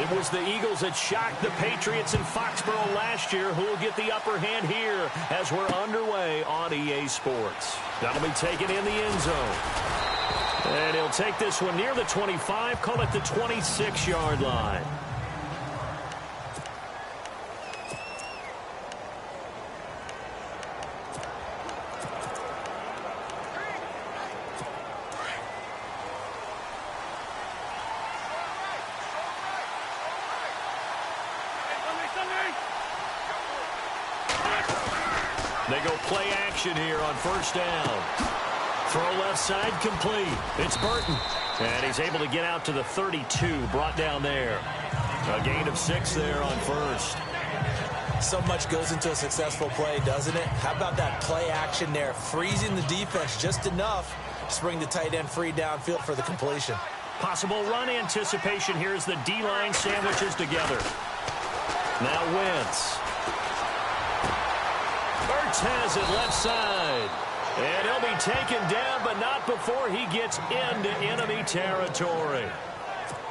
It was the Eagles that shocked the Patriots in Foxborough last year, who will get the upper hand here as we're underway on EA Sports. That'll be taken in the end zone. And he'll take this one near the 25, call it the 26-yard line. They go play action here on first down. Throw left side complete. It's Burton. And he's able to get out to the 32, brought down there. A gain of 6 there on first. So much goes into a successful play, doesn't it? How about that play action there? Freezing the defense just enough to bring the tight end free downfield for the completion. Possible run anticipation here as the D-line sandwiches together. Now Wentz. Ertz has it left side. And he'll be taken down, but not before he gets into enemy territory.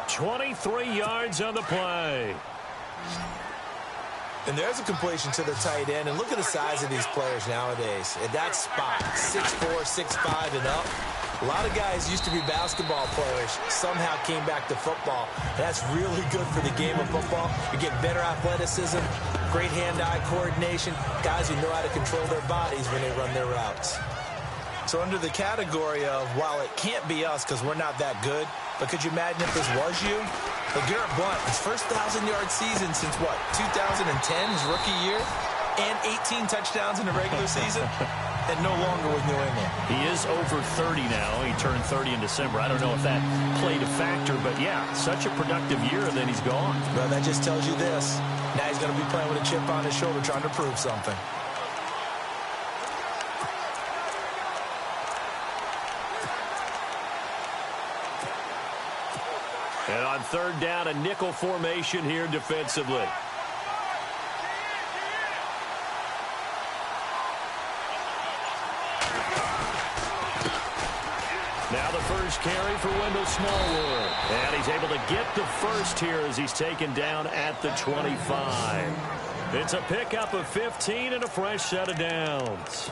23 yards on the play. And there's a completion to the tight end. And look at the size of these players nowadays. At that spot, 6'4", 6'5", and up. A lot of guys used to be basketball players, somehow came back to football. That's really good for the game of football. You get better athleticism, great hand-eye coordination, guys who know how to control their bodies when they run their routes. So under the category of, while it can't be us because we're not that good, but could you imagine if this was you? But Garrett Blount, his first 1,000-yard season since, what, 2010, his rookie year, and 18 touchdowns in the regular season? And no longer with New England. He is over 30 now. He turned 30 in December. I don't know if that played a factor, but yeah, such a productive year, and then he's gone. Well, that just tells you this. Now he's going to be playing with a chip on his shoulder trying to prove something. And on third down, a nickel formation here defensively. Now the first carry for Wendell Smallwood. And he's able to get the first here as he's taken down at the 25. It's a pickup of 15 and a fresh set of downs.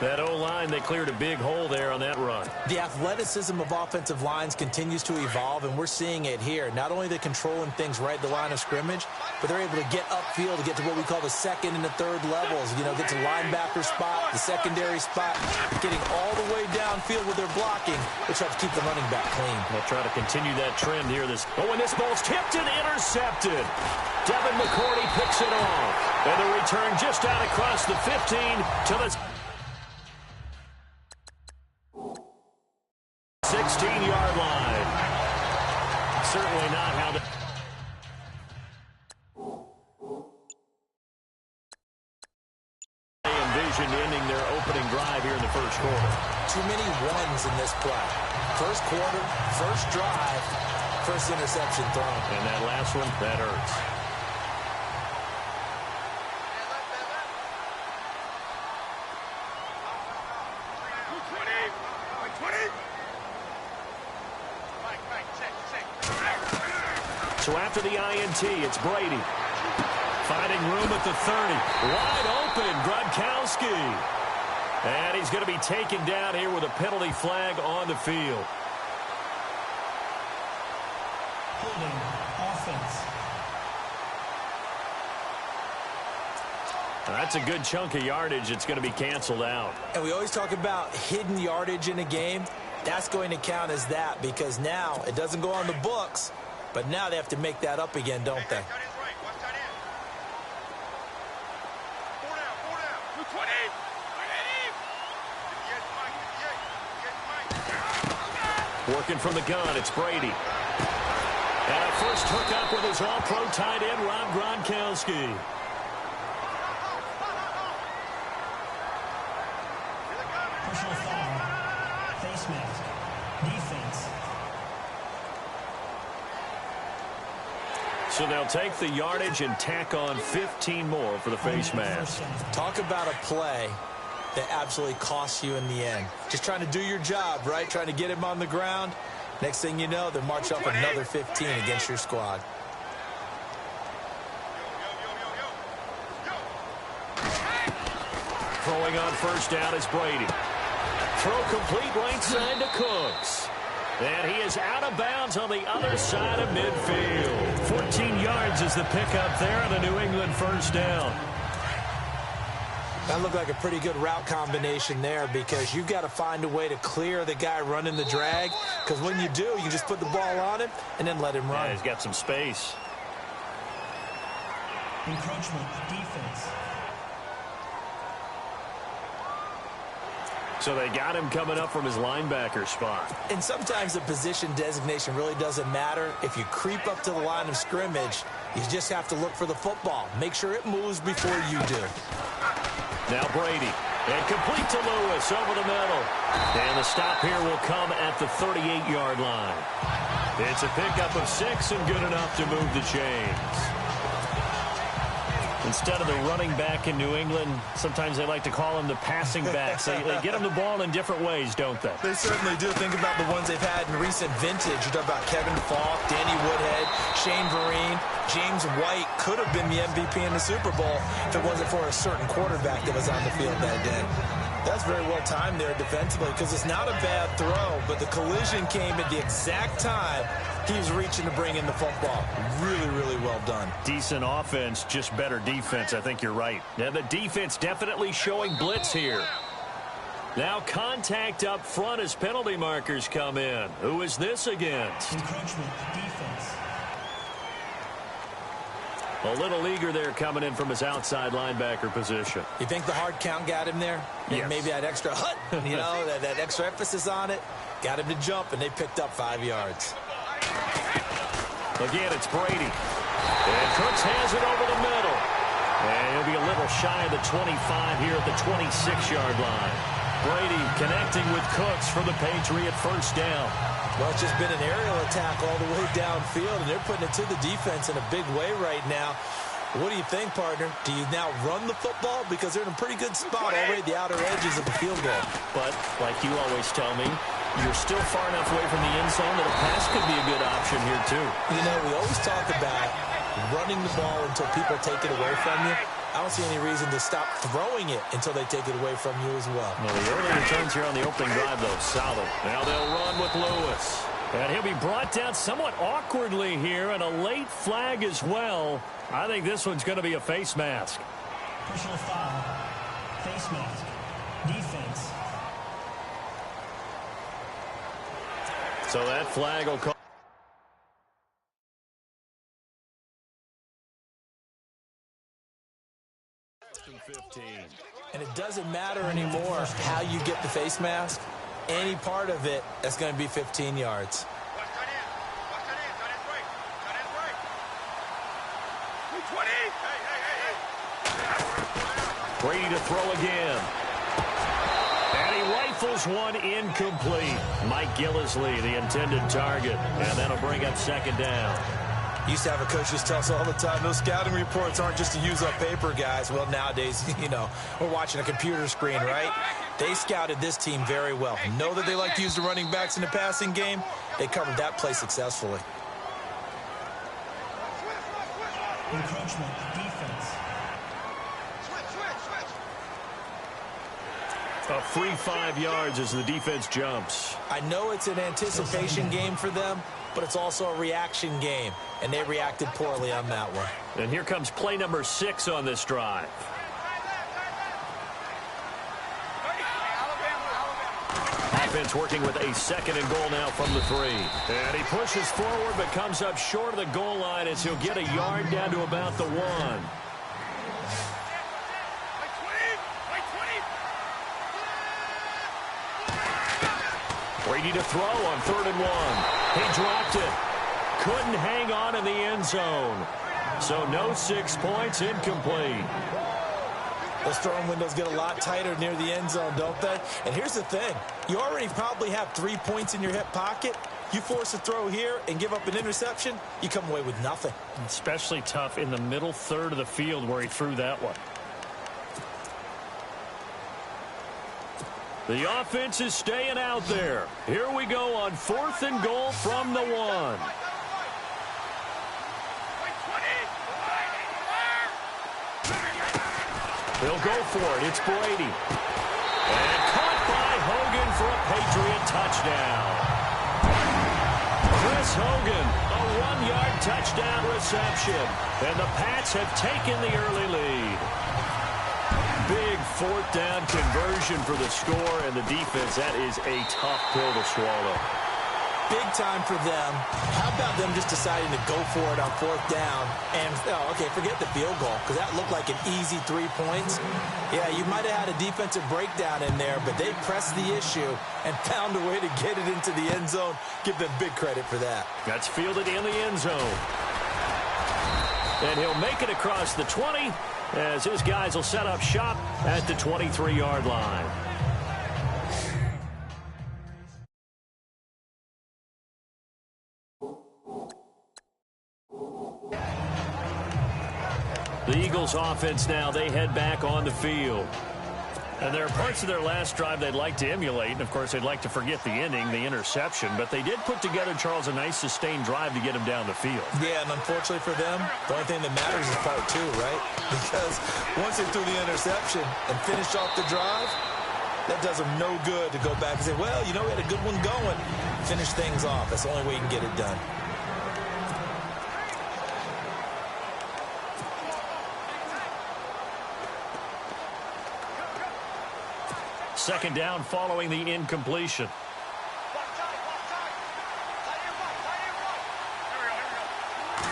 That O-line, they cleared a big hole there on that run. The athleticism of offensive lines continues to evolve, and we're seeing it here. Not only are they controlling things right at the line of scrimmage, but they're able to get upfield to get to what we call the second and the third levels. You know, get to linebacker spot, the secondary spot, getting all the way downfield with their blocking, which helps keep the running back clean. They'll try to continue that trend here. And this ball's tipped and intercepted. Devin McCourty picks it off. And the return just out across the 15 to the 16-yard line. Certainly not how they envisioned ending their opening drive here in the first quarter. Too many ones in this play. First quarter, first drive, first interception thrown. And that last one, that hurts. So after the INT, it's Brady. Finding room at the 30. Wide open, Gronkowski. And he's going to be taken down here with a penalty flag on the field. Holding offense. That's a good chunk of yardage. It's going to be canceled out. And we always talk about hidden yardage in a game. That's going to count as that because now it doesn't go on the books. But now they have to make that up again, don't they? Working from the gun, it's Brady. And a first hookup with his all-pro tight end, Rob Gronkowski. Personal foul. Face mask. Defense. So they'll take the yardage and tack on 15 more for the face mask. Talk about a play that absolutely costs you in the end. Just trying to do your job, right? Trying to get him on the ground. Next thing you know, they'll march up another 15 against your squad. Throwing on first down is Brady. Throw complete right side to Cooks. And he is out of bounds on the other side of midfield. 14 yards is the pickup there on a New England first down. That looked like a pretty good route combination there because you've got to find a way to clear the guy running the drag, because when you do, you just put the ball on him and then let him run. Yeah, he's got some space. Encroachment, defense. So they got him coming up from his linebacker spot. And sometimes the position designation really doesn't matter. If you creep up to the line of scrimmage, you just have to look for the football. Make sure it moves before you do. Now Brady. And complete to Lewis over the middle. And the stop here will come at the 38-yard line. It's a pickup of 6 and good enough to move the chains. Instead of the running back in New England, sometimes they like to call them the passing backs. They get them the ball in different ways, don't they? They certainly do. Think about the ones they've had in recent vintage. You talk about Kevin Falk, Danny Woodhead, Shane Vereen. James White could have been the MVP in the Super Bowl if it wasn't for a certain quarterback that was on the field that day. That's very well timed there defensively because it's not a bad throw, but the collision came at the exact time he was reaching to bring in the football. Really, really well done. Decent offense, just better defense. I think you're right. Now the defense definitely showing blitz here. Now contact up front as penalty markers come in. Who is this against? Encroachment, defense. A little eager there coming in from his outside linebacker position. You think the hard count got him there? Yes. Maybe that extra hut, you know, that extra emphasis on it. Got him to jump, and they picked up 5 yards. Again, it's Brady. And Cooks has it over the middle. And he'll be a little shy of the 25 here at the 26-yard line. Brady connecting with Cooks for the Patriot first down. Well, it's just been an aerial attack all the way downfield, and they're putting it to the defense in a big way right now. What do you think, partner? Do you now run the football? Because they're in a pretty good spot already at the outer edges of the field goal. But, like you always tell me, you're still far enough away from the end zone that a pass could be a good option here, too. You know, we always talk about running the ball until people take it away from you. I don't see any reason to stop throwing it until they take it away from you as well. Well, the early returns here on the opening drive, though, solid. Now they'll run with Lewis. And he'll be brought down somewhat awkwardly here, and a late flag as well. I think this one's going to be a face mask. Personal foul. Face mask. Defense. So that flag will call. And it doesn't matter anymore how you get the face mask. Any part of it, that's going to be 15 yards. Brady to throw again. And he rifles one incomplete. Mike Gillisley, the intended target. And that'll bring up second down. Used to have a coach just tell us all the time, those scouting reports aren't just to use up paper, guys. Well, nowadays, you know, we're watching a computer screen, right? They scouted this team very well. Know that they like to use the running backs in the passing game. They covered that play successfully. Encroachment, defense. A free 5 yards as the defense jumps. I know it's an anticipation game for them, but it's also a reaction game, and they reacted poorly on that one. And here comes play number 6 on this drive. Offense working with a second and goal now from the 3. And he pushes forward but comes up short of the goal line as he'll get a yard down to about the 1. Brady to throw on 3rd and 1. He dropped it. Couldn't hang on in the end zone. So no 6 points, incomplete. Those throwing windows get a lot tighter near the end zone, don't they? And here's the thing. You already probably have 3 points in your hip pocket. You force a throw here and give up an interception, you come away with nothing. Especially tough in the middle third of the field where he threw that one. The offense is staying out there. Here we go on 4th and goal from the 1. They'll go for it. It's Brady. And caught by Hogan for a Patriot touchdown. Chris Hogan, a 1-yard touchdown reception. And the Pats have taken the early lead. Big 4th down conversion for the score, and the defense, that is a tough pill to swallow. Big time for them. How about them just deciding to go for it on 4th down? And, okay, forget the field goal, because that looked like an easy 3 points. Yeah, you might have had a defensive breakdown in there, but they pressed the issue and found a way to get it into the end zone. Give them big credit for that. That's fielded in the end zone. And he'll make it across the 20 as his guys will set up shop at the 23-yard line. The Eagles offense now, they head back on the field. And there are parts of their last drive they'd like to emulate. And, of course, they'd like to forget the ending, the interception. But they did put together, Charles, a nice sustained drive to get him down the field. Yeah, and unfortunately for them, the only thing that matters is part 2, right? Because once they threw the interception and finished off the drive, that does them no good to go back and say, well, you know, we had a good one going. Finish things off. That's the only way you can get it done. Second down following the incompletion.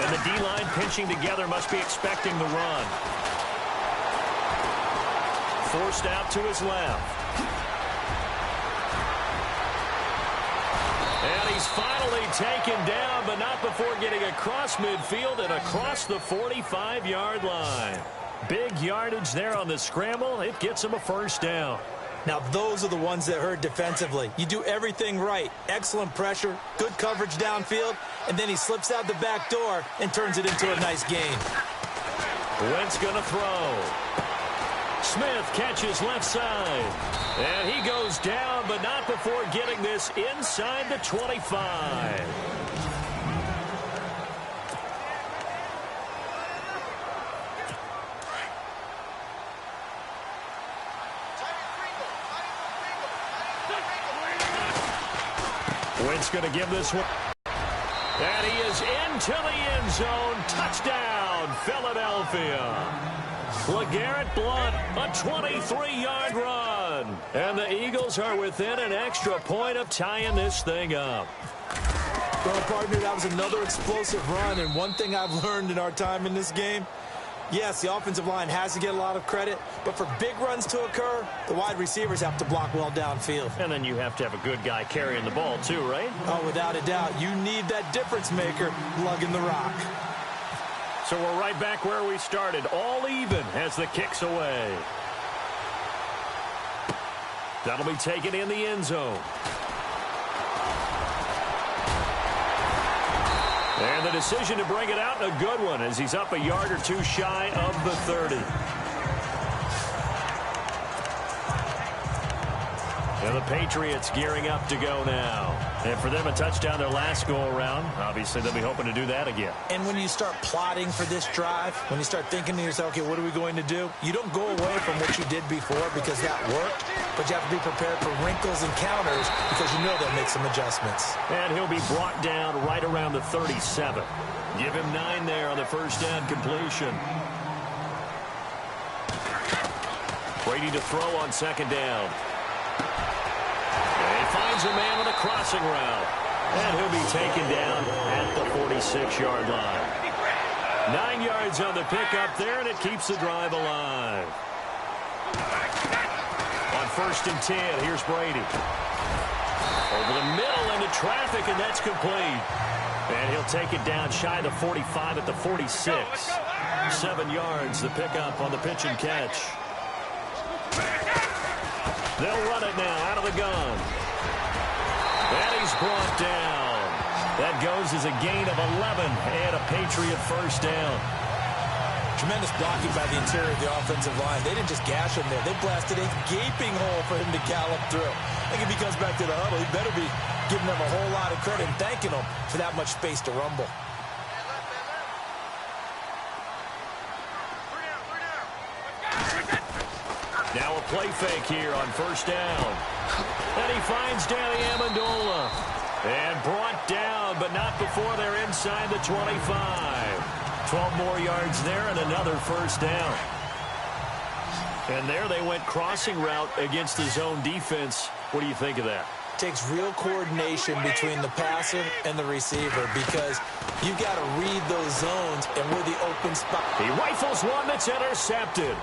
And the D-line pinching together must be expecting the run. Forced out to his left. And he's finally taken down, but not before getting across midfield and across the 45-yard line. Big yardage there on the scramble. It gets him a first down. Now, those are the ones that hurt defensively. You do everything right. Excellent pressure, good coverage downfield, and then he slips out the back door and turns it into a nice gain. Wentz going to throw. Smith catches left side. And he goes down, but not before getting this inside the 25. Wentz going to give this one. And he is into the end zone. Touchdown, Philadelphia. LeGarrette Blount, a 23-yard run. And the Eagles are within an extra point of tying this thing up. Well, partner, that was another explosive run. And one thing I've learned in our time in this game, yes, the offensive line has to get a lot of credit, but for big runs to occur, the wide receivers have to block well downfield. And then you have to have a good guy carrying the ball too, right? Oh, without a doubt. You need that difference maker lugging the rock. So we're right back where we started, all even as the kick's away. That'll be taken in the end zone. And the decision to bring it out, a good one, as he's up a yard or two shy of the 30. And the Patriots gearing up to go now. And for them, a touchdown their last go-around. Obviously, they'll be hoping to do that again. And when you start plotting for this drive, when you start thinking to yourself, okay, what are we going to do? You don't go away from what you did before because that worked, but you have to be prepared for wrinkles and counters because you know they'll make some adjustments. And he'll be brought down right around the 37. Give him 9 there on the first down completion. Brady to throw on second down. And he finds a man with a crossing route. And he'll be taken down at the 46-yard line. 9 yards on the pickup there, and it keeps the drive alive. On first and 10, here's Brady. Over the middle into traffic, and that's complete. And he'll take it down shy of the 45 at the 46. 7 yards, the pickup on the pitch and catch. They'll run it now out of the gun. And he's brought down. That goes as a gain of 11 and a Patriot first down. Tremendous blocking by the interior of the offensive line. They didn't just gash him there. They blasted a gaping hole for him to gallop through. I think if he comes back to the huddle, he better be giving them a whole lot of credit and thanking them for that much space to rumble. Now a play fake here on first down. And he finds Danny Amendola. And brought down, but not before they're inside the 25. 12 more yards there and another first down. And there they went crossing route against the zone defense. What do you think of that? Takes real coordination between the passer and the receiver because you've got to read those zones and where the open spot. He rifles one that's intercepted.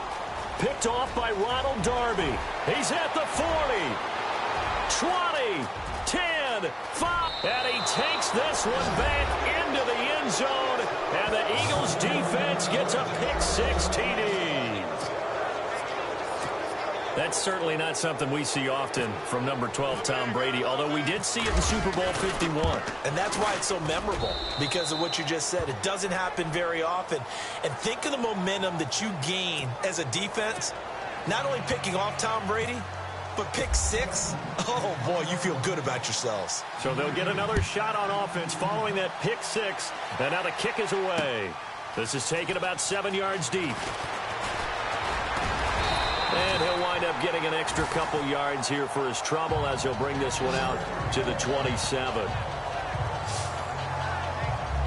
Picked off by Ronald Darby. He's at the 40, 20, 10, 5. And he takes this one back into the end zone. And the Eagles defense gets a pick-6 TD. That's certainly not something we see often from number 12, Tom Brady, although we did see it in Super Bowl 51. And that's why it's so memorable, because of what you just said. It doesn't happen very often. And think of the momentum that you gain as a defense, not only picking off Tom Brady, but pick 6. Oh, boy, you feel good about yourselves. So they'll get another shot on offense following that pick 6. And now the kick is away. This is taken about 7 yards deep. And he'll wind up getting an extra couple yards here for his trouble as he'll bring this one out to the 27.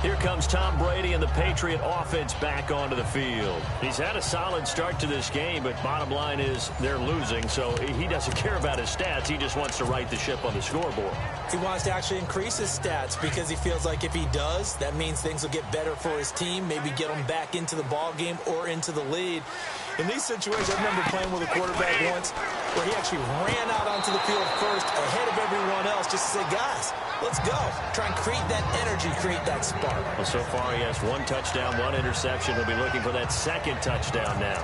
Here comes Tom Brady and the Patriot offense back onto the field. He's had a solid start to this game, but bottom line is they're losing, so he doesn't care about his stats. He just wants to right the ship on the scoreboard. He wants to actually increase his stats because he feels like if he does, that means things will get better for his team, maybe get them back into the ball game or into the lead. In these situations, I remember playing with a quarterback once where he actually ran out onto the field first ahead of everyone else just to say, guys, let's go. Try and create that energy, create that spark. Well, so far he has 1 touchdown, 1 interception. He'll be looking for that second touchdown now.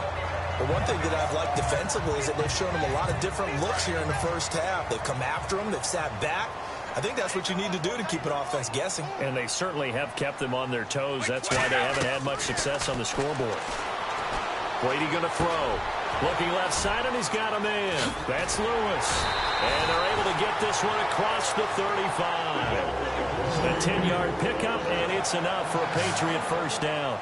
But one thing that I've liked defensively is that they've shown him a lot of different looks here in the first half. They've come after him. They've sat back. I think that's what you need to do to keep an offense guessing. And they certainly have kept them on their toes. That's why they haven't had much success on the scoreboard. Brady going to throw. Looking left side, and he's got a man. That's Lewis. And they're able to get this one across the 35. A 10-yard pickup, and it's enough for a Patriot first down.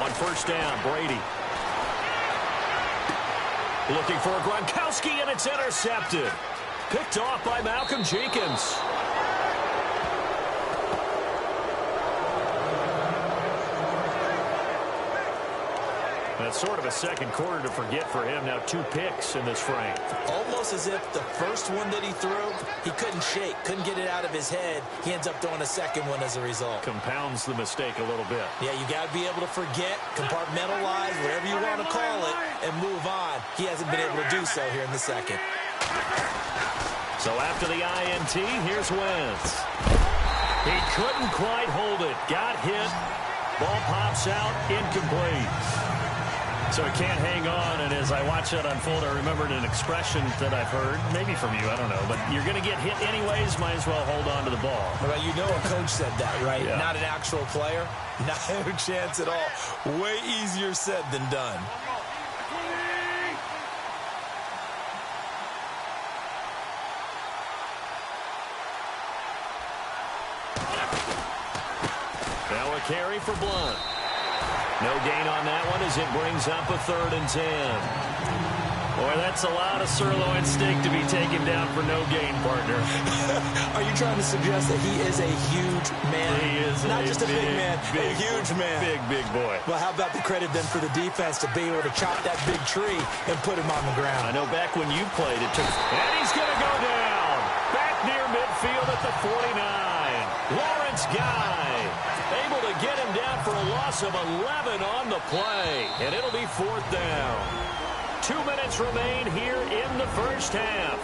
On first down, Brady. Looking for Gronkowski, and it's intercepted. Picked off by Malcolm Jenkins. That's sort of a second quarter to forget for him. Now 2 picks in this frame. Almost as if the first one that he threw, he couldn't shake, couldn't get it out of his head. He ends up throwing a second one as a result. Compounds the mistake a little bit. Yeah, you got to be able to forget, compartmentalize, whatever you want to call it, and move on. He hasn't been able to do so here in the second. So after the INT, here's Wentz. He couldn't quite hold it. Got hit. Ball pops out. Incomplete. So he can't hang on, and as I watch that unfold, I remembered an expression that I've heard, maybe from you, I don't know, but you're going to get hit anyways, might as well hold on to the ball. Well, you know a coach said that, right? Yeah. Not an actual player. Not a chance at all. Way easier said than done. Now a carry for Blunt. No gain on that one as it brings up a 3rd and 10. Boy, that's a lot of sirloin steak to be taken down for no gain, partner. Are you trying to suggest that he is a huge man? He is not just a big man, a huge man. Big boy. Well, how about the credit then for the defense to be able to chop that big tree and put him on the ground? I know back when you played, it took... And he's going to go down. Back near midfield at the 49. Lawrence Guy able to get him down for a loss of 11 on the play. And it'll be 4th down. 2 minutes remain here in the first half.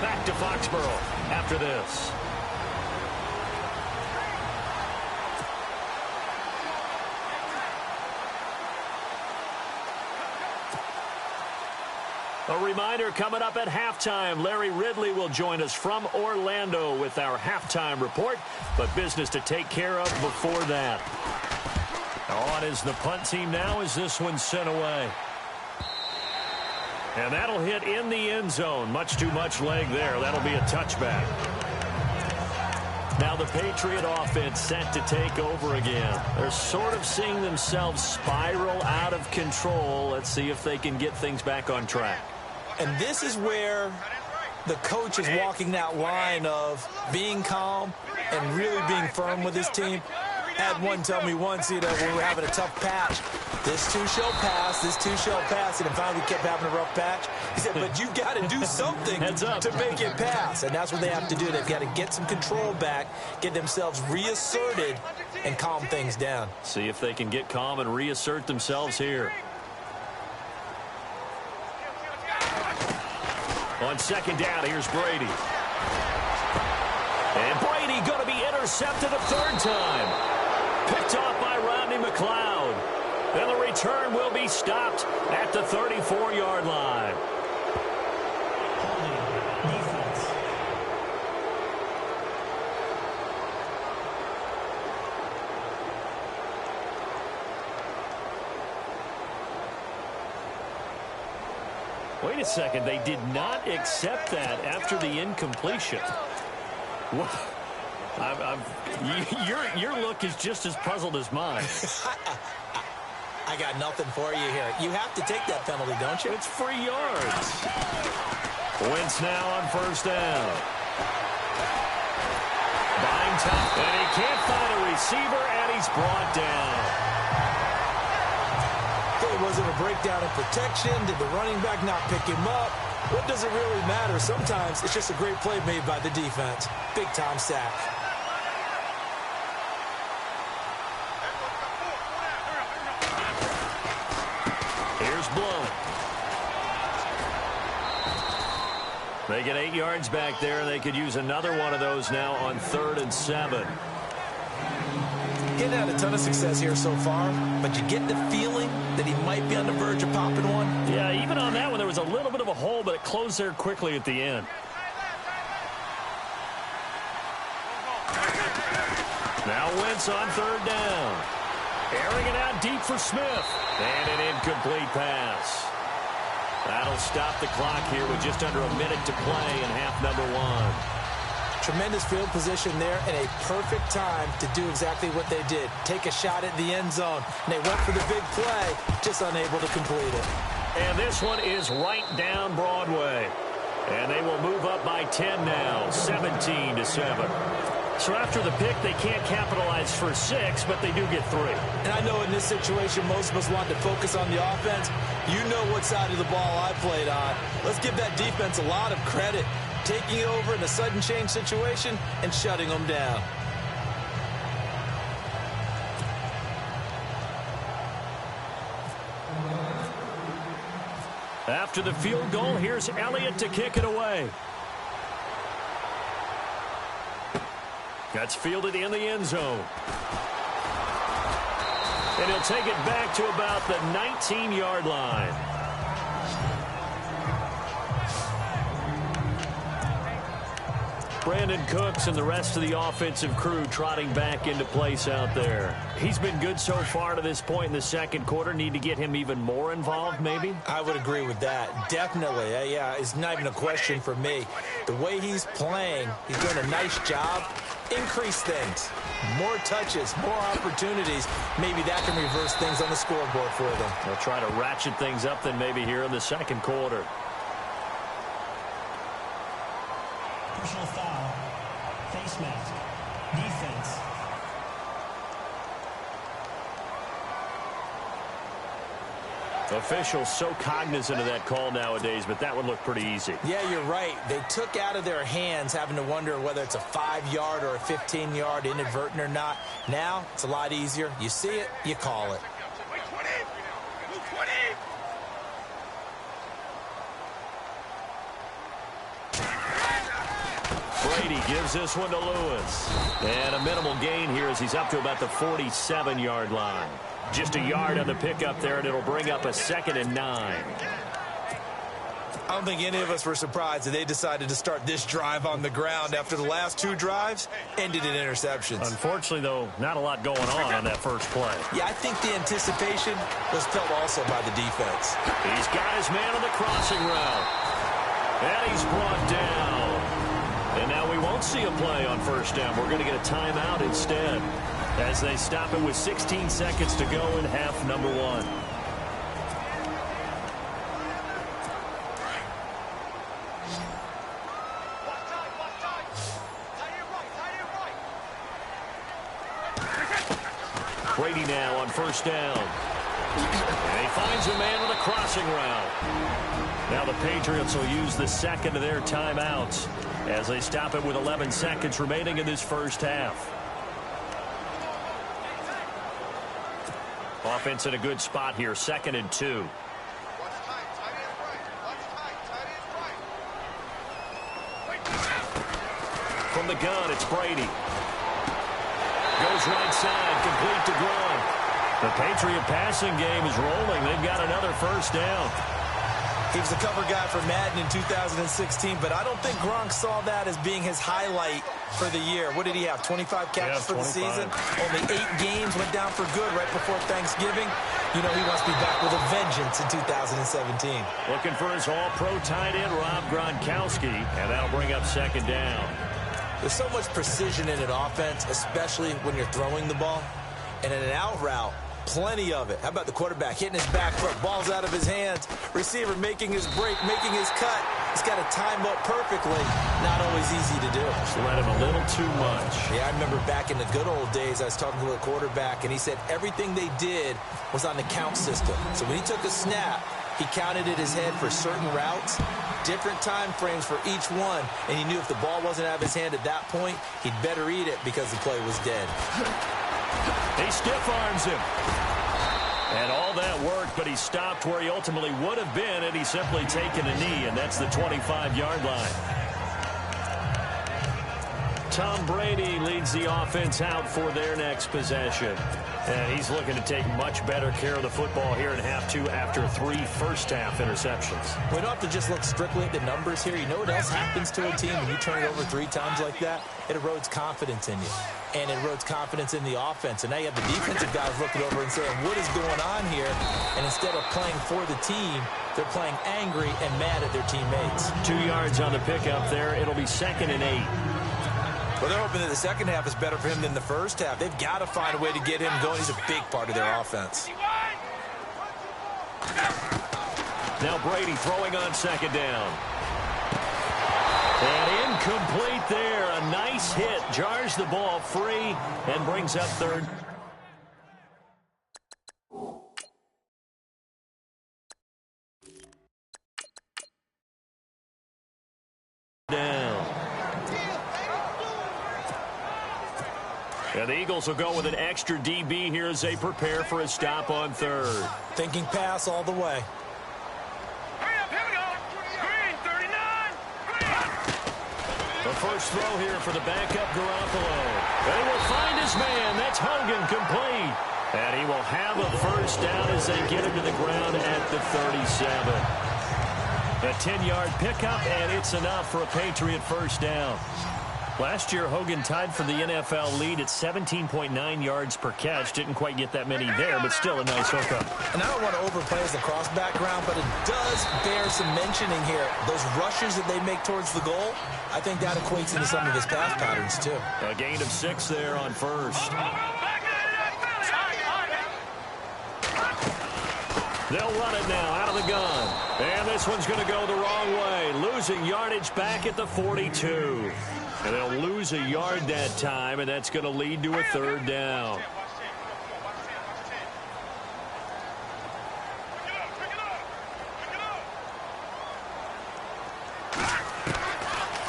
Back to Foxborough after this. A reminder coming up at halftime. Larry Ridley will join us from Orlando with our halftime report, but business to take care of before that. On is the punt team now as this one's sent away. And that'll hit in the end zone. Much too much leg there. That'll be a touchback. Now the Patriot offense set to take over again. They're sort of seeing themselves spiral out of control. Let's see if they can get things back on track. And this is where the coach is walking that line of being calm and really being firm with his team. Had one tell me once, when we were having a tough patch, this too shall pass, this too shall pass, and finally we kept having a rough patch. He said, but you've got to do something to make it pass, and that's what they have to do. They've got to get some control back, get themselves reasserted, and calm things down. See if they can get calm and reassert themselves here. On second down, here's Brady. And Brady going to be intercepted a third time. Picked off by Rodney McLeod. And the return will be stopped at the 34-yard line. Defense. Wait a second. They did not accept that after the incompletion. What? Your look is just as puzzled as mine. I got nothing for you here. You have to take that penalty, don't you? It's free yards. Wentz now on first down. Buying time, and he can't find a receiver, and he's brought down. It wasn't a breakdown in protection. Did the running back not pick him up? What does it really matter? Sometimes it's just a great play made by the defense. Big-time sack. Here's Blount. They get 8 yards back there, and they could use another one of those now on 3rd and 7. Getting had a ton of success here so far, but you get the feeling that he might be on the verge of popping one. Yeah, even on that one, there was a little bit of a hole, but it closed there quickly at the end. Now Wentz on 3rd down. Airing it out deep for Smith. And an incomplete pass. That'll stop the clock here with just under a minute to play in half number 1. Tremendous field position there and a perfect time to do exactly what they did. Take a shot at the end zone. And they went for the big play, just unable to complete it. And this one is right down Broadway. And they will move up by 10 now, 17-7. So after the pick, they can't capitalize for 6, but they do get 3. And I know in this situation, most of us want to focus on the offense. You know what side of the ball I played on. Let's give that defense a lot of credit. Taking over in a sudden change situation and shutting them down. After the field goal, here's Elliott to kick it away. That's fielded in the end zone. And he'll take it back to about the 19-yard line. Brandon Cooks and the rest of the offensive crew trotting back into place out there. He's been good so far to this point in the second quarter. Need to get him even more involved, maybe? I would agree with that. Definitely. Yeah, it's not even a question for me. The way he's playing, he's doing a nice job. Increase things. More touches, more opportunities. Maybe that can reverse things on the scoreboard for them. They'll try to ratchet things up then maybe here in the second quarter. Personal foul. Face mask. Defense. Officials so cognizant of that call nowadays, but that would look pretty easy. Yeah, you're right. They took out of their hands having to wonder whether it's a 5-yard or a 15-yard inadvertent or not. Now, it's a lot easier. You see it, you call it. Brady gives this one to Lewis. And a minimal gain here as he's up to about the 47-yard line. Just a yard on the pickup there, and it'll bring up a 2nd and 9. I don't think any of us were surprised that they decided to start this drive on the ground after the last 2 drives ended in interceptions. Unfortunately, though, not a lot going on that first play. Yeah, I think the anticipation was felt also by the defense. He's got his man on the crossing route. And he's brought down. And now we won't see a play on first down. We're going to get a timeout instead as they stop it with 16 seconds to go in half number 1. Brady now on first down. And he finds a man on the crossing route. Now the Patriots will use the second of their timeouts as they stop it with 11 seconds remaining in this first half. Offense in a good spot here, 2nd and 2. From the gun, it's Brady. Goes right side, complete to Gronk. The Patriot passing game is rolling. They've got another first down. He was a cover guy for Madden in 2016, but I don't think Gronk saw that as being his highlight for the year. What did he have, 25 catches for the season? Only 8 games, went down for good right before Thanksgiving. You know he must be back with a vengeance in 2017. Looking for his all-pro tight end, Rob Gronkowski, and that'll bring up 2nd down. There's so much precision in an offense, especially when you're throwing the ball. And in an out route, plenty of it. How about the quarterback hitting his back foot, ball's out of his hands, receiver making his break, making his cut. He's got to time up perfectly. Not always easy to do. Just let him a little too much. Yeah, I remember back in the good old days, I was talking to a quarterback, and he said everything they did was on the count system. So when he took a snap, he counted in his head for certain routes, different time frames for each one, and he knew if the ball wasn't out of his hand at that point, he'd better eat it because the play was dead. He stiff arms him. And all that worked, but he stopped where he ultimately would have been had he simply taken a knee, and that's the 25-yard line. Tom Brady leads the offense out for their next possession. And he's looking to take much better care of the football here in half 2 after 3 first-half interceptions. We don't have to just look strictly at the numbers here. You know what else happens to a team when you turn it over 3 times like that? It erodes confidence in you. And it erodes confidence in the offense. And now you have the defensive guys looking over and saying, what is going on here? And instead of playing for the team, they're playing angry and mad at their teammates. 2 yards on the pickup there. It'll be 2nd and 8. Well, they're hoping that the second half is better for him than the first half. They've got to find a way to get him going. He's a big part of their offense. Now Brady throwing on 2nd down. And incomplete there. A nice hit. Jars the ball free and brings up 3rd. Down. And the Eagles will go with an extra DB here as they prepare for a stop on 3rd. Thinking pass all the way. The first throw here for the backup Garoppolo. They will find his man. That's Hogan, complete. And he will have a first down as they get him to the ground at the 37. A 10-yard pickup, and it's enough for a Patriot first down. Last year, Hogan tied for the NFL lead at 17.9 yards per catch. Didn't quite get that many there, but still a nice hookup. And I don't want to overplay as the cross background, but it does bear some mentioning here. Those rushes that they make towards the goal, I think that equates into some of his pass patterns, too. A gain of 6 there on first. They'll run it now out of the gun. And this one's going to go the wrong way. Losing yardage back at the 42. And they'll lose a yard that time, and that's going to lead to a 3rd down.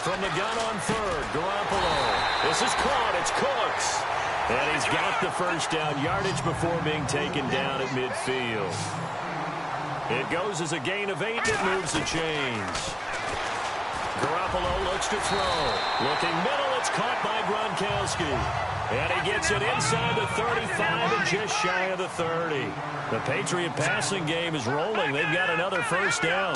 From the gun on 3rd, Garoppolo. This is caught. It's Cooks. And he's got the first down yardage before being taken down at midfield. It goes as a gain of 8. It moves the chains. Garoppolo looks to throw. Looking middle. It's caught by Gronkowski. And he gets it inside the 35 and just shy of the 30. The Patriot passing game is rolling. They've got another first down.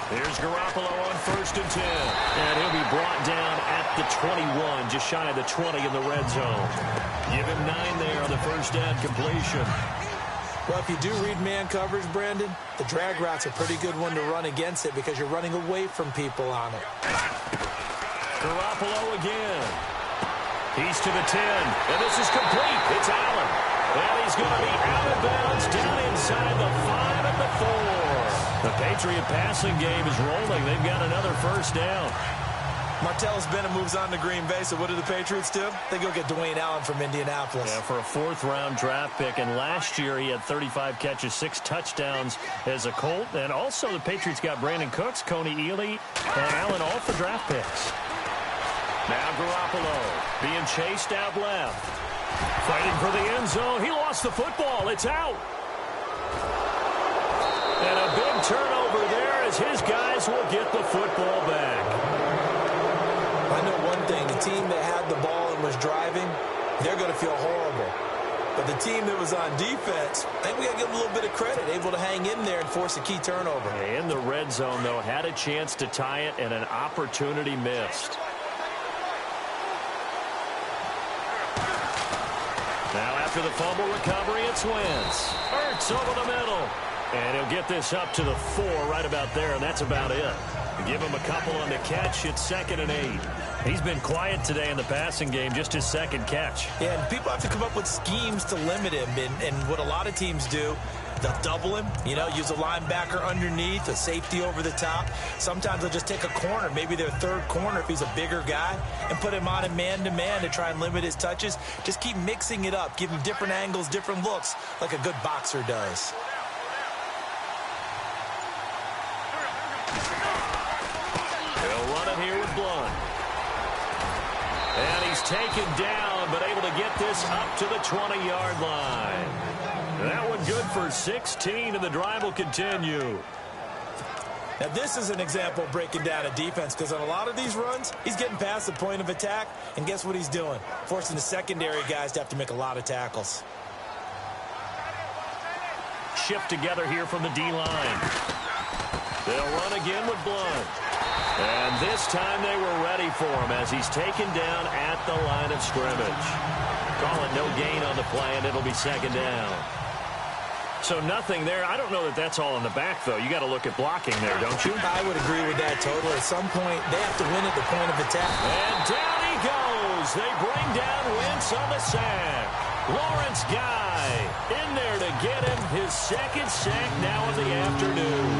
Here's Garoppolo on 1st and 10. And he'll be brought down at the 21, just shy of the 20 in the red zone. Give him 9 there on the first down completion. Well, if you do read man coverage, Brandon, the drag route's a pretty good one to run against it because you're running away from people on it. Garoppolo again. He's to the 10, and this is complete. It's Allen. And he's going to be out of bounds down inside the 5 and the 4. The Patriot passing game is rolling. They've got another first down. Martellus Bennett moves on to Green Bay, so what do the Patriots do? They go get Dwayne Allen from Indianapolis. Yeah, for a 4th-round draft pick, and last year he had 35 catches, 6 touchdowns as a Colt. And also the Patriots got Brandon Cooks, Coney Ealy, and Allen all for draft picks. Now Garoppolo being chased out left. Fighting for the end zone. He lost the football. It's out. And a big turnover there as his guys will get the football back. I know one thing. The team that had the ball and was driving, they're going to feel horrible. But the team that was on defense, I think we got to give them a little bit of credit, able to hang in there and force a key turnover. In the red zone, though, had a chance to tie it and an opportunity missed. Now after the fumble recovery, it's Wentz. Ertz over the middle. And he'll get this up to the 4 right about there, and that's about it. Give him a couple on the catch. It's 2nd and 8. He's been quiet today in the passing game, just his 2nd catch. Yeah, and people have to come up with schemes to limit him. And what a lot of teams do, they'll double him, use a linebacker underneath, a safety over the top. Sometimes they'll just take a corner, maybe their 3rd corner if he's a bigger guy, and put him on a man-to-man to try and limit his touches. Just keep mixing it up, give him different angles, different looks, like a good boxer does. He'll run it here with Blunt. And he's taken down, but able to get this up to the 20-yard line. That one good for 16, and the drive will continue. Now, this is an example of breaking down a defense, because on a lot of these runs, he's getting past the point of attack, and guess what he's doing? Forcing the secondary guys to have to make a lot of tackles. Shift together here from the D-line. They'll run again with Blunt. And this time they were ready for him as he's taken down at the line of scrimmage. Call it no gain on the play, and it'll be 2nd down. So nothing there. I don't know that that's all in the back, though. You got to look at blocking there, don't you? I would agree with that totally. At some point, they have to win at the point of attack. And down he goes. They bring down Wentz on the sack. Lawrence Guy in there to get him his 2nd sack now of the afternoon.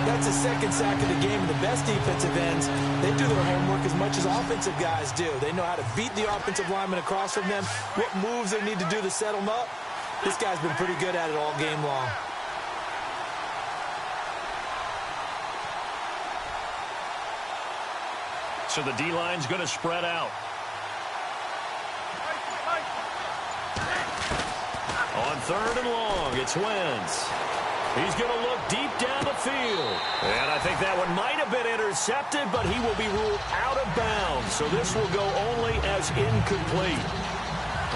That's his 2nd sack of the game. And the best defensive ends, they do their homework as much as offensive guys do. They know how to beat the offensive lineman across from them, what moves they need to do to set them up. This guy's been pretty good at it all game long. So the D-line's going to spread out. On 3rd and long, it's Wentz. He's going to look deep down the field. And I think that one might have been intercepted, but he will be ruled out of bounds. So this will go only as incomplete.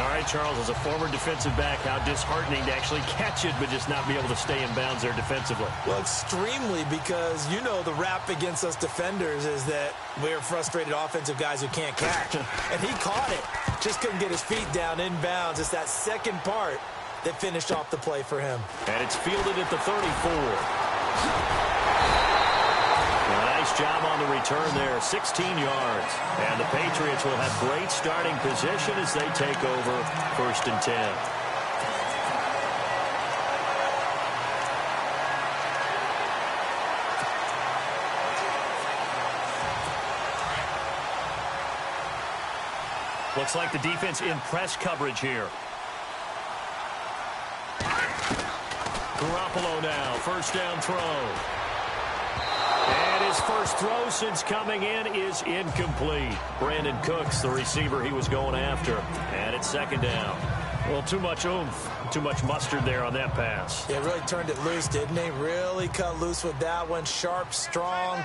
All right, Charles, as a former defensive back, how disheartening to actually catch it, but just not be able to stay in bounds there defensively. Well, extremely, because the rap against us defenders is that we're frustrated offensive guys who can't catch. And he caught it. Just couldn't get his feet down in bounds. It's that 2nd part that finished off the play for him. And it's fielded at the 34. A nice job on the return there, 16 yards. And the Patriots will have great starting position as they take over 1st and 10. Looks like the defense in press coverage here. Garoppolo now, 1st down throw. And his first throw since coming in is incomplete. Brandon Cooks, the receiver he was going after. And it's 2nd down. Well, too much oomph, too much mustard there on that pass. Yeah, really turned it loose, didn't he? Really cut loose with that one. Sharp, strong.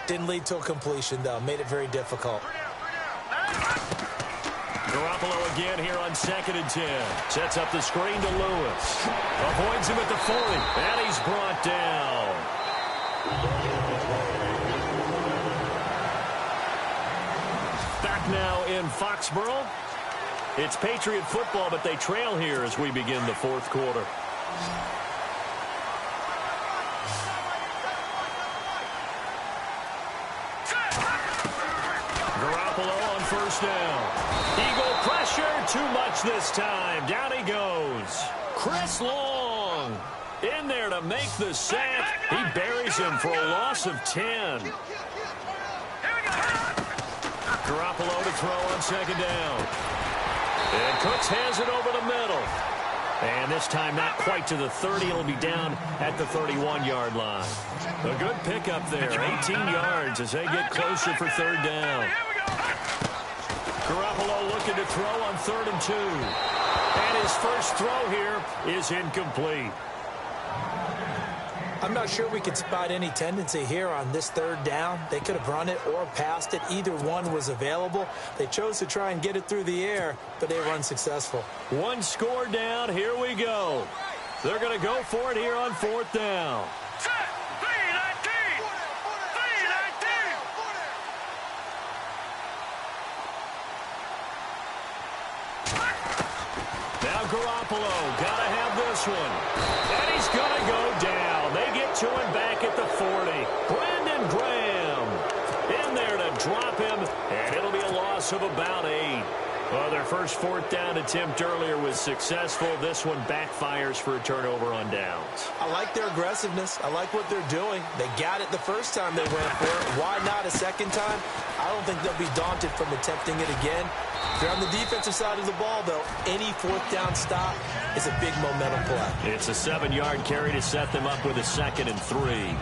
Didn't lead to a completion, though. Made it very difficult. Garoppolo again here on 2nd and 10. Sets up the screen to Lewis. Avoids him at the 40. And he's brought down. now in Foxborough. It's Patriot football, but they trail here as we begin the fourth quarter. Garoppolo on first down. Eagle pressure, too much this time. Down he goes. Chris Long in there to make the sack. He buries him for a loss of 10. Garoppolo to throw on second down. And Cooks has it over the middle. And this time not quite to the 30. It'll be down at the 31-yard line. A good pickup there. 18 yards as they get closer for third down. Garoppolo looking to throw on 3rd and 2. And his first throw here is incomplete. I'm not sure we could spot any tendency here on this third down. They could have run it or passed it. Either one was available. They chose to try and get it through the air, but they were unsuccessful. One score down. Here we go. They're going to go for it here on 4th down. Now Garoppolo, got to have this one. And he's going to go down. They get to him back at the 40. Brandon Graham in there to drop him, and it'll be a loss of about 8. Well, their first 4th down attempt earlier was successful. This one backfires for a turnover on downs. I like their aggressiveness. I like what they're doing. They got it the first time they went for it. Why not a second time? I don't think they'll be daunted from attempting it again. If they're on the defensive side of the ball, though, any 4th down stop is a big momentum play. It's a 7-yard carry to set them up with a 2nd and 3.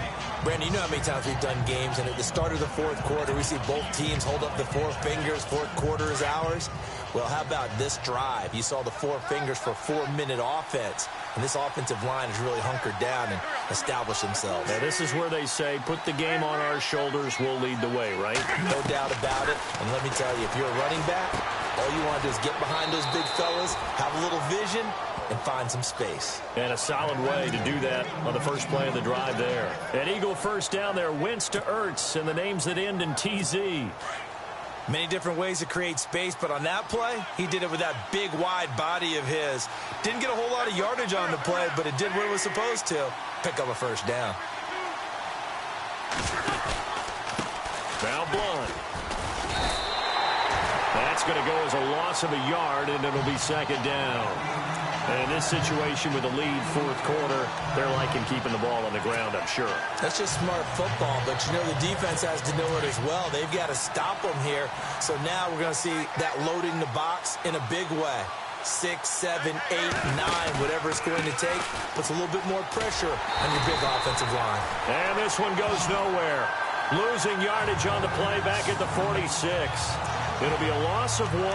Brandon, you know how many times we've done games, and at the start of the fourth quarter, we see both teams hold up the 4 fingers. Fourth quarter is ours. Well, how about this drive? You saw the 4 fingers for 4-minute offense, and this offensive line has really hunkered down and established themselves. Now, this is where they say, put the game on our shoulders, we'll lead the way, right? No doubt about it. And let me tell you, if you're a running back, all you want to do is get behind those big fellas, have a little vision, and find some space. And a solid way to do that on the first play of the drive there. An Eagle first down there, Wentz to Ertz, and the names that end in TZ. Many different ways to create space, but on that play, he did it with that big, wide body of his. Didn't get a whole lot of yardage on the play, but it did what it was supposed to. Pick up a first down. Now Blunt. That's going to go as a loss of a yard, and it'll be 2nd down. And in this situation with the lead, fourth quarter, they're liking keeping the ball on the ground, I'm sure. That's just smart football, but you know the defense has to know it as well. They've got to stop them here. So now we're going to see that loading the box in a big way. 6, 7, 8, 9, whatever it's going to take, puts a little bit more pressure on your big offensive line. And this one goes nowhere. Losing yardage on the play back at the 46. It'll be a loss of 1,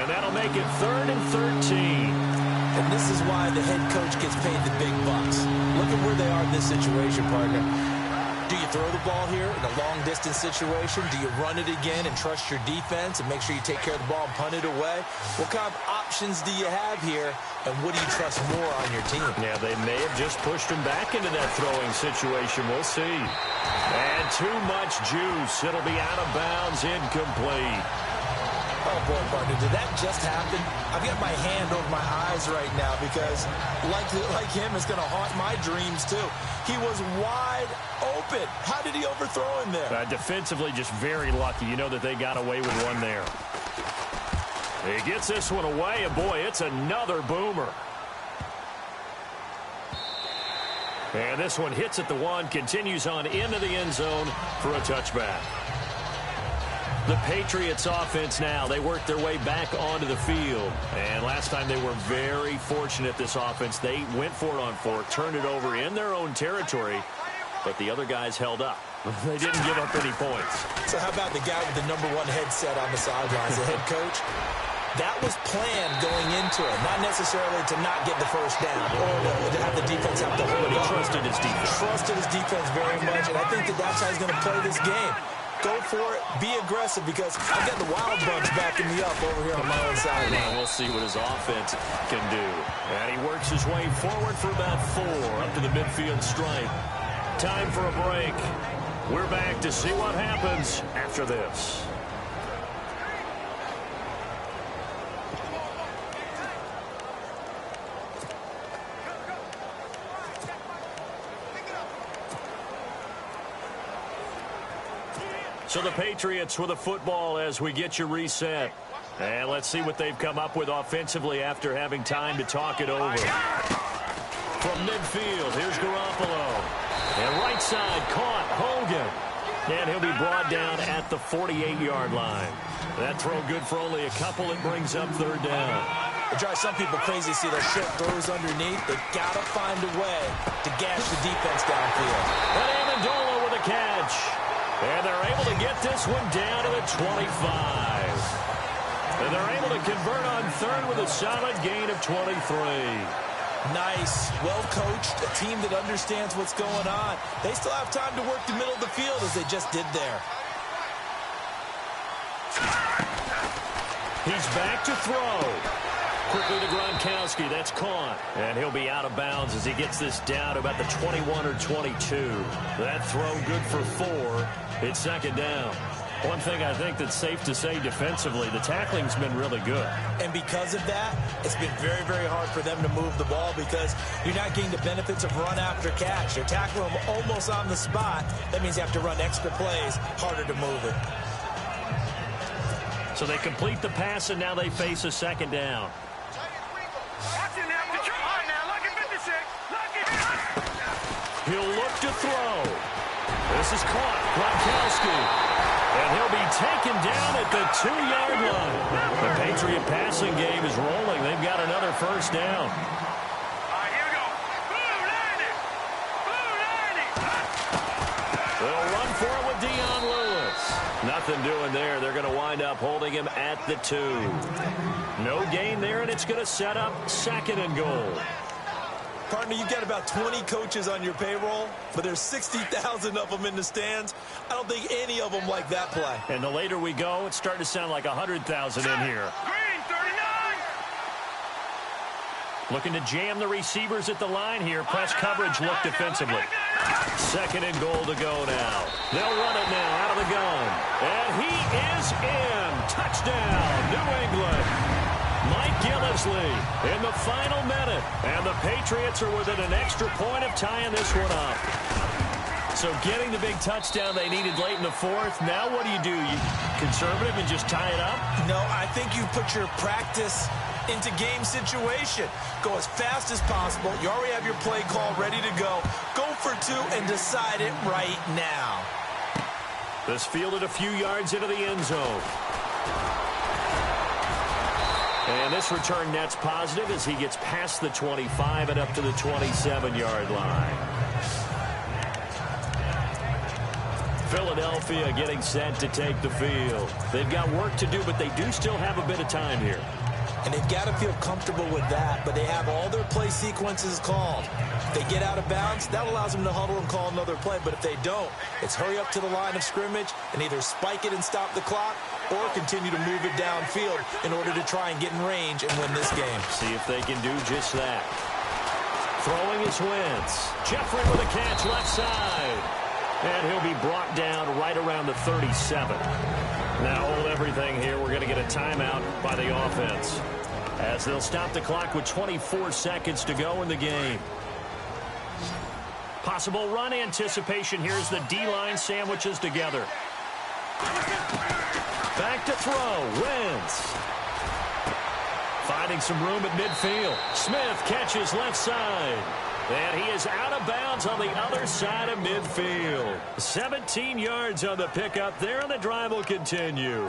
and that'll make it 3rd and 13. And this is why the head coach gets paid the big bucks. Look at where they are in this situation, partner. Do you throw the ball here in a long-distance situation? Do you run it again and trust your defense and make sure you take care of the ball and punt it away? What kind of options do you have here, and what do you trust more on your team? Yeah, they may have just pushed him back into that throwing situation. We'll see. And too much juice. It'll be out of bounds, incomplete. Oh, boy, partner, did that just happen? I've got my hand over my eyes right now because, like him, it's going to haunt my dreams, too. He was wide open. How did he overthrow him there? Defensively, just very lucky. You know that they got away with one there. He gets this one away, and, boy, it's another boomer. And this one hits at the 1, continues on into the end zone for a touchback. The Patriots offense now, they work their way back onto the field. And last time they were very fortunate, this offense. They went for it on 4, turned it over in their own territory, but the other guys held up. They didn't give up any points. So how about the guy with the #1 headset on the sidelines, the head coach? That was planned going into it, not necessarily to not get the first down or to have the defense have to hold it. He trusted his defense. Trusted his defense very much, and I think that that's how he's going to play this game. Go for it. Be aggressive because I've got the Wild Bugs backing me up over here on my own side. And we'll see what his offense can do. And he works his way forward for about 4 up to the midfield stripe. Time for a break. We're back to see what happens after this. So the Patriots with a football as we get you reset. And let's see what they've come up with offensively after having time to talk it over. From midfield, here's Garoppolo. And right side, caught, Hogan. And he'll be brought down at the 48-yard line. That throw good for only a couple. It brings up third down. It drives some people crazy to see those short throws underneath. They've got to find a way to gash the defense downfield. And Amendola with a catch. And they're able to get this one down to the 25. And they're able to convert on third with a solid gain of 23. Nice, well-coached, a team that understands what's going on. They still have time to work the middle of the field as they just did there. He's back to throw. Quickly to Gronkowski. That's caught. And he'll be out of bounds as he gets this down to about the 21 or 22. That throw good for 4. It's second down. One thing I think that's safe to say defensively, the tackling's been really good. And because of that, it's been very, very hard for them to move the ball because you're not getting the benefits of run after catch. They're tackling them almost on the spot. That means you have to run extra plays, harder to move it. So they complete the pass, and now they face a second down. He'll look to throw. This is caught. Gronkowski. And he'll be taken down at the 2-yard line. The Patriot passing game is rolling. They've got another first down. Here we go. They'll run for it with Dion Lewis. Nothing doing there. They're going to wind up holding him at the 2. No gain there, and it's going to set up second and goal. Partner, you've got about 20 coaches on your payroll, but there's 60,000 of them in the stands. I don't think any of them like that play. And the later we go, it's starting to sound like 100,000 in here. Green, 39. Looking to jam the receivers at the line here. Press coverage look defensively. Second and goal to go now. They'll run it now out of the gun. And he is in. Touchdown, New England. Mike Gillislee in the final minute. And the Patriots are within an extra point of tying this one up. So getting the big touchdown they needed late in the fourth. Now what do? You conservative and just tie it up? No, I think you put your practice into game situation. Go as fast as possible. You already have your play call ready to go. Go for 2 and decide it right now. This fielded a few yards into the end zone. And this return net's positive as he gets past the 25 and up to the 27-yard line. Philadelphia getting set to take the field. They've got work to do, but they do still have a bit of time here. And they've got to feel comfortable with that, but they have all their play sequences called. If they get out of bounds, that allows them to huddle and call another play. But if they don't, it's hurry up to the line of scrimmage and either spike it and stop the clock or continue to move it downfield in order to try and get in range and win this game. See if they can do just that. Throwing is Wentz. Jeffrey with a catch left side. And he'll be brought down right around the 37. Now hold everything here. We're going to get a timeout by the offense as they'll stop the clock with 24 seconds to go in the game. Possible run anticipation. Here's the D-line sandwiches together. Back to throw. Wentz. Finding some room at midfield. Smith catches left side. And he is out of bounds on the other side of midfield. 17 yards on the pickup there, and the drive will continue.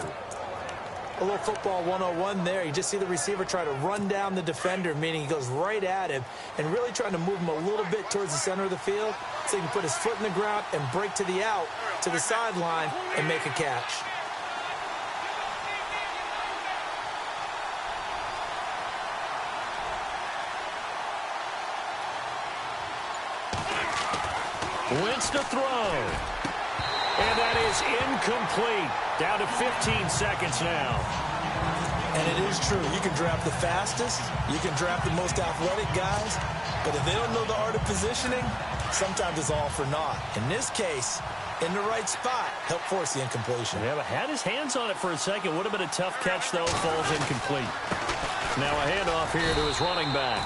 A little football 101 there. You just see the receiver try to run down the defender, meaning he goes right at him and really trying to move him a little bit towards the center of the field so he can put his foot in the ground and break to the out, to the sideline, and make a catch. Wentz to throw. And that is incomplete. Down to 15 seconds now. And it is true. You can draft the fastest. You can draft the most athletic guys. But if they don't know the art of positioning, sometimes it's all for naught. In this case, in the right spot, help force the incompletion. Yeah, but had his hands on it for a second. Would have been a tough catch, though. Falls incomplete. Now a handoff here to his running back.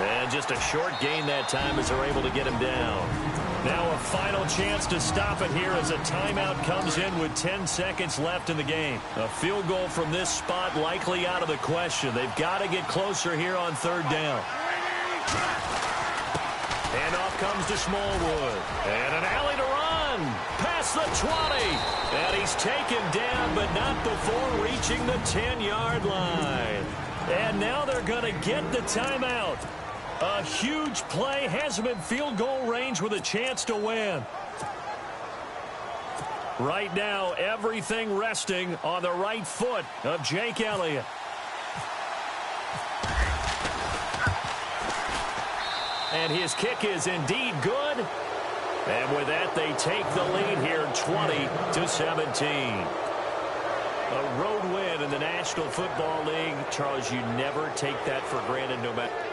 And just a short gain that time as they're able to get him down. Now a final chance to stop it here as a timeout comes in with 10 seconds left in the game. A field goal from this spot likely out of the question. They've got to get closer here on third down. And off comes to Smallwood. And an alley to run. Past the 20. And he's taken down, but not before reaching the 10-yard line. And now they're going to get the timeout. A huge play has him in field goal range with a chance to win. Right now, everything resting on the right foot of Jake Elliott. And his kick is indeed good. And with that, they take the lead here 20-17. A road win in the National Football League. Charles, you never take that for granted no matter.